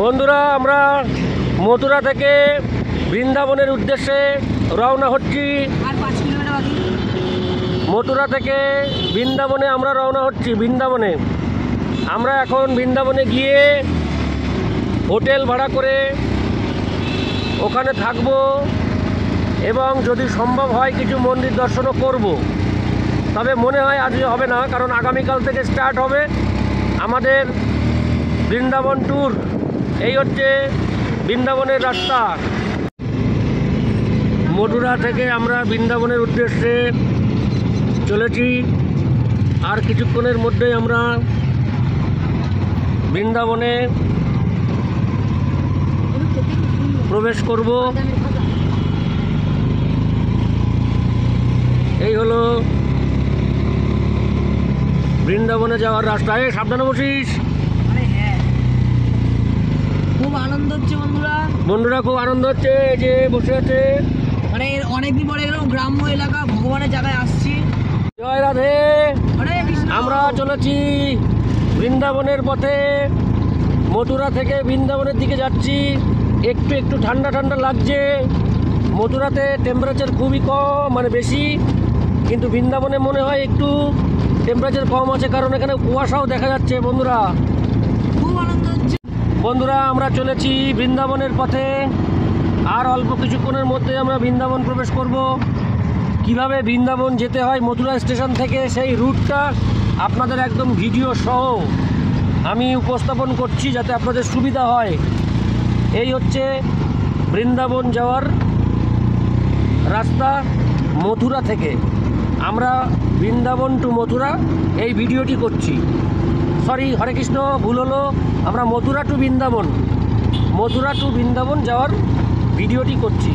বন্ধুরা আমরা মথুরা থেকে বৃন্দাবনের উদ্দেশ্যে রওনা হচ্ছি। মথুরা থেকে বৃন্দাবনে আমরা রওনা হচ্ছি। বৃন্দাবনে আমরা এখন বৃন্দাবনে গিয়ে হোটেল ভাড়া করে ওখানে থাকব এবং যদি সম্ভব হয় কিছু মন্দির দর্শনও করব। তবে মনে হয় আজকে হবে না, কারণ আগামীকাল থেকে স্টার্ট হবে আমাদের বৃন্দাবন ট্যুর। এই হচ্ছে বৃন্দাবনের রাস্তা। মথুরা থেকে আমরা বৃন্দাবনের উদ্দেশ্যে চলেছি। আর কিছুক্ষণের মধ্যেই আমরা বৃন্দাবনে প্রবেশ করব। এই হলো বৃন্দাবনে যাওয়ার রাস্তা। সাবধানে বসিস। খুব আনন্দ হচ্ছে বন্ধুরা খুব আনন্দ হচ্ছে। এই যে বসে আছে, মানে অনেকদিন পরে এরকম গ্রাম্য এলাকা ভগবানের জায়গায় আসছি। জয় রাধে। আমরা চলেছি বৃন্দাবনের পথে। মথুরা থেকে বৃন্দাবনের দিকে যাচ্ছি। একটু একটু ঠান্ডা ঠান্ডা লাগছে। মথুরাতে টেম্পারেচার খুবই কম, মানে বেশি, কিন্তু বৃন্দাবনে মনে হয় একটু টেম্পারেচার কম আছে, কারণ এখানে কুয়াশাও দেখা যাচ্ছে। বন্ধুরা খুব আনন্দ হচ্ছে। বন্ধুরা আমরা চলেছি বৃন্দাবনের পথে। আর অল্প কিছুক্ষণের মধ্যে আমরা বৃন্দাবন প্রবেশ করব। কিভাবে বৃন্দাবন যেতে হয় মথুরা স্টেশন থেকে, সেই রুটটা আপনাদের একদম ভিডিও সহ আমি উপস্থাপন করছি যাতে আপনাদের সুবিধা হয়। এই হচ্ছে বৃন্দাবন যাওয়ার রাস্তা মথুরা থেকে। আমরা বৃন্দাবন টু মথুরা এই ভিডিওটি করছি। সরি, হরে কৃষ্ণ, ভুল হলো। আমরা মথুরা টু বৃন্দাবন যাওয়ার ভিডিওটি করছি।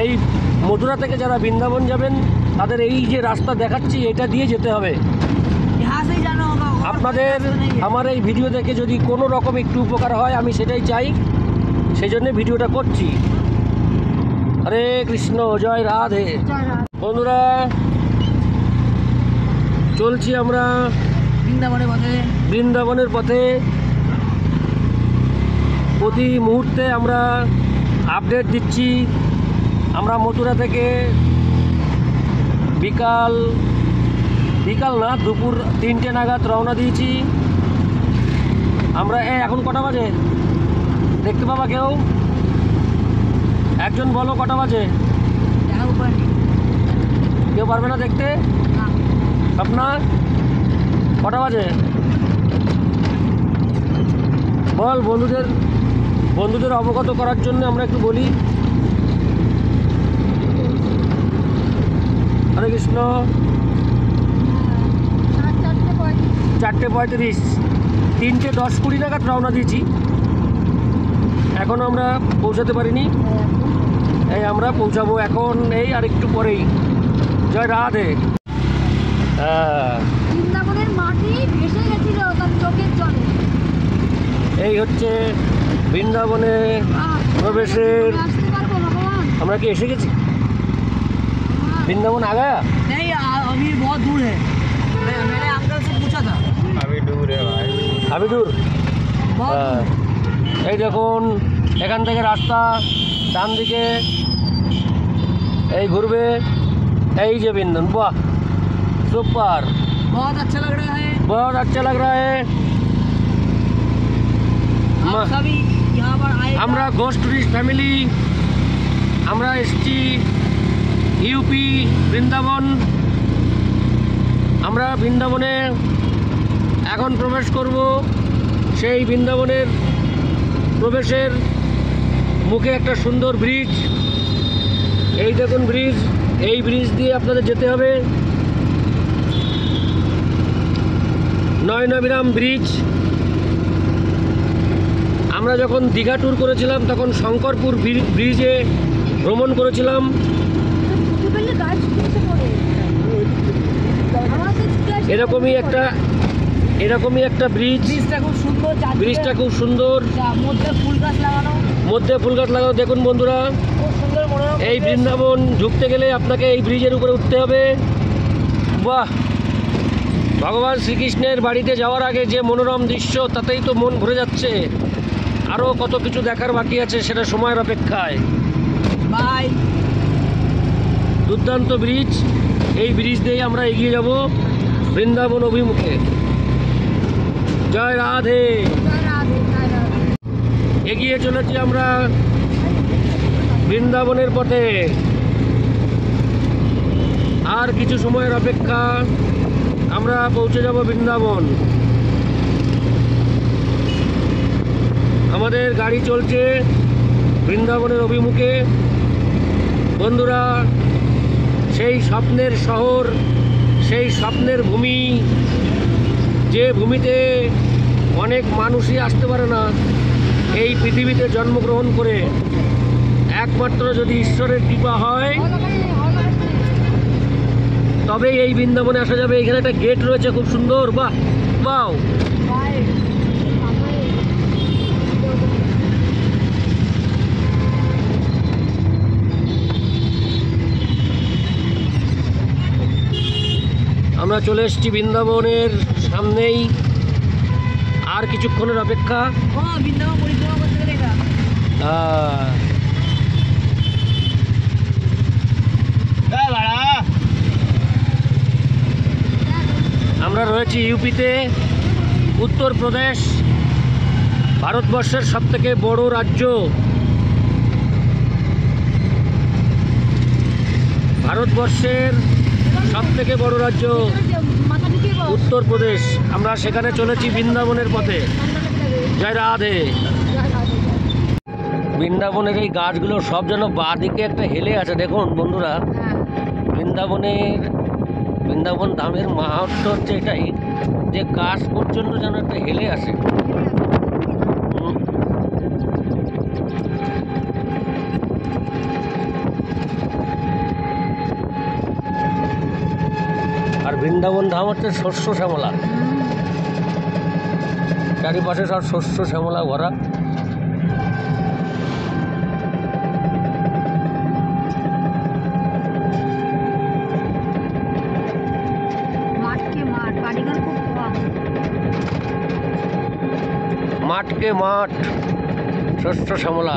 এই মথুরা থেকে যারা বৃন্দাবন যাবেন তাদের এই যে রাস্তা দেখাচ্ছি এটা দিয়ে যেতে হবে। আপনাদের আমার এই ভিডিও দেখে যদি কোনো রকম একটু উপকার হয় আমি সেটাই চাই, সেই জন্য ভিডিওটা করছি। হরে কৃষ্ণ, জয় রাধে। বন্ধুরা চলছি আমরা বৃন্দাবনের পথে। প্রতি মুহূর্তে আমরা আপডেট দিচ্ছি। আমরা মথুরা থেকে বিকাল না, দুপুর 3টে নাগাদ রওনা দিয়েছি আমরা। এখন কটা বাজে দেখতে পাবা কেউ? একজন বলো কটা বাজে? কেউ পারবে না দেখতে? আপনার কটা বাজে বল। বন্ধুদের অবগত করার জন্য আমরা একটু বলি। হরে কৃষ্ণ। 4:35, 3:10-20 নাগাদ রওনা দিয়েছি। এখনও আমরা পৌঁছাতে পারিনি। এই আমরা পৌঁছাবো এখন, এই আর একটু পরেই। জয় রাধে। এই হচ্ছে বৃন্দাবনে প্রবেশের। আমরা কি এসে গেছি? বৃন্দাবন আগা अभी बहुत दूर है। मैंने अंकल से पूछा था। अभी दूर এই দেখুন, এখান থেকে রাস্তা ডান দিকে এই ঘুরবে। এই যে বৃন্দাবন, বাহ সুপার, बहुत अच्छा लग रहा है। सभी यहाँ पर आए। আমরা ঘোষ টুরিস্ট ফ্যামিলি। আমরা এসছি ইউপি বৃন্দাবন। আমরা বৃন্দাবনে এখন প্রবেশ করব। সেই বৃন্দাবনের প্রবেশের মুখে একটা সুন্দর ব্রিজ। এই দেখুন ব্রিজ, এই ব্রিজ দিয়ে আপনাদের যেতে হবে। নয়নাভিরাম ব্রিজ। আমরা যখন দীঘা ট্যুর করেছিলাম তখন শঙ্করপুর ব্রিজে ভ্রমণ করেছিলাম। এরকমই একটা ব্রিজ। ব্রিজটা খুব সুন্দর, মধ্যে ফুল গাছ লাগানো। দেখুন বন্ধুরা, এই বৃন্দাবন ঢুকতে গেলে আপনাকে এই ব্রিজের উপরে উঠতে হবে। বাহ, ভগবান শ্রীকৃষ্ণের বাড়িতে যাওয়ার আগে যে মনোরম দৃশ্য, তাতেই তো মন ভরে যাচ্ছে। আরও কত কিছু দেখার বাকি আছে, সেটা সময়ের অপেক্ষায়। বাই। দুর্দান্ত ব্রিজ, এই ব্রিজ দিয়েই আমরা এগিয়ে যাব বৃন্দাবন অভিমুখে। জয় রাধে। এগিয়ে চলেছি আমরা বৃন্দাবনের পথে। আর কিছু সময়ের অপেক্ষা, আমরা পৌঁছে যাব বৃন্দাবন। আমাদের গাড়ি চলছে বৃন্দাবনের অভিমুখে। বন্ধুরা, সেই স্বপ্নের শহর, সেই স্বপ্নের ভূমি, যে ভূমিতে অনেক মানুষই আসতে পারে না এই পৃথিবীতে জন্মগ্রহণ করে, একমাত্র যদি ঈশ্বরের কৃপা হয় তবেই এই বৃন্দাবনে আসা যাবে। এখানে একটা গেট রয়েছে খুব সুন্দর, বাহ বাহ। আমরা চলে এসেছি বৃন্দাবনের সামনেই। আর কিছুক্ষণের অপেক্ষা। বৃন্দাবন পরিক্রমা করতে গেলে এটা আমরা রয়েছি ইউপিতে, উত্তরপ্রদেশ, ভারতবর্ষের সবথেকে বড় রাজ্য। ভারতবর্ষের সবথেকে বড় রাজ্য উত্তরপ্রদেশ। আমরা সেখানে চলেছি বৃন্দাবনের পথে। জয় রাধে। বৃন্দাবনের এই গাছগুলো সব যেন বাঁ দিকে একটা হেলে আছে। দেখুন বন্ধুরা, বৃন্দাবন ধামের মাহাত্ম্য হচ্ছে এটাই যে গাছ পর্যন্ত যেন একটা হেলে আসে। আর বৃন্দাবন ধাম হচ্ছে শস্য শ্যামলা, চারিপাশে সব শস্য শ্যামলা ভরা। মাঠকে মাঠ, শস্য শ্যামলা।